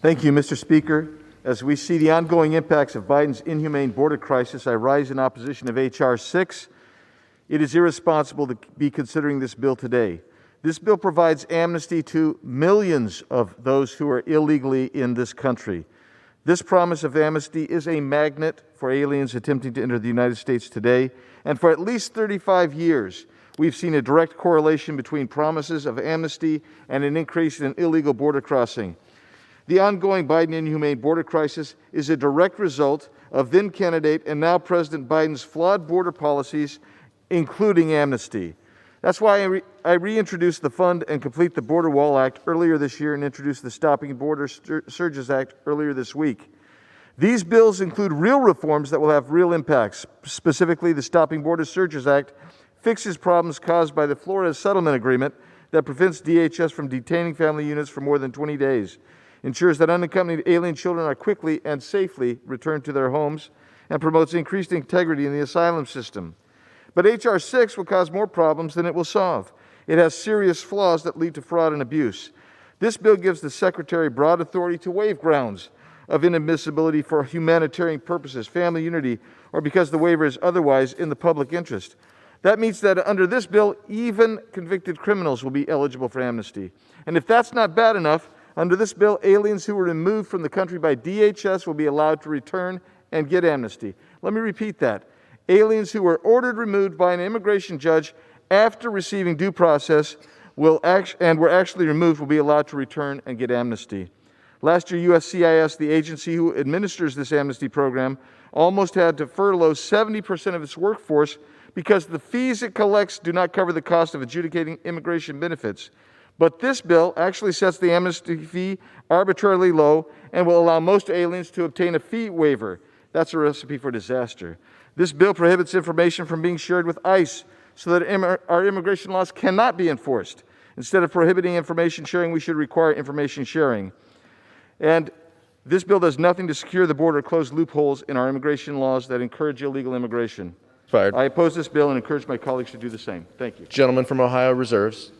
Thank you, Mr. Speaker. As we see the ongoing impacts of Biden's inhumane border crisis, I rise in opposition of H.R. 6. It is irresponsible to be considering this bill today. This bill provides amnesty to millions of those who are illegally in this country. This promise of amnesty is a magnet for aliens attempting to enter the United States today, and for at least 35 years, we've seen a direct correlation between promises of amnesty and an increase in illegal border crossing. The ongoing Biden inhumane border crisis is a direct result of then candidate and now President Biden's flawed border policies, including amnesty. That's why I reintroduced the Fund and Complete the Border Wall Act earlier this year and introduced the Stopping Border Surges Act earlier this week. These bills include real reforms that will have real impacts. Specifically, the Stopping Border Surges Act fixes problems caused by the Flores Settlement Agreement that prevents DHS from detaining family units for more than 20 days, ensures that unaccompanied alien children are quickly and safely returned to their homes, and promotes increased integrity in the asylum system. But H.R. 6 will cause more problems than it will solve. It has serious flaws that lead to fraud and abuse. This bill gives the Secretary broad authority to waive grounds of inadmissibility for humanitarian purposes, family unity, or because the waiver is otherwise in the public interest. That means that under this bill, even convicted criminals will be eligible for amnesty. And if that's not bad enough, under this bill, aliens who were removed from the country by DHS will be allowed to return and get amnesty. Let me repeat that. Aliens who were ordered removed by an immigration judge after receiving due process and were actually removed will be allowed to return and get amnesty. Last year, USCIS, the agency who administers this amnesty program, almost had to furlough 70% of its workforce because the fees it collects do not cover the cost of adjudicating immigration benefits. But this bill actually sets the amnesty fee arbitrarily low and will allow most aliens to obtain a fee waiver. That's a recipe for disaster. This bill prohibits information from being shared with ICE so that our immigration laws cannot be enforced. Instead of prohibiting information sharing, we should require information sharing. And this bill does nothing to secure the border or close loopholes in our immigration laws that encourage illegal immigration. Fired. I oppose this bill and encourage my colleagues to do the same. Thank you. Gentleman from Ohio reserves.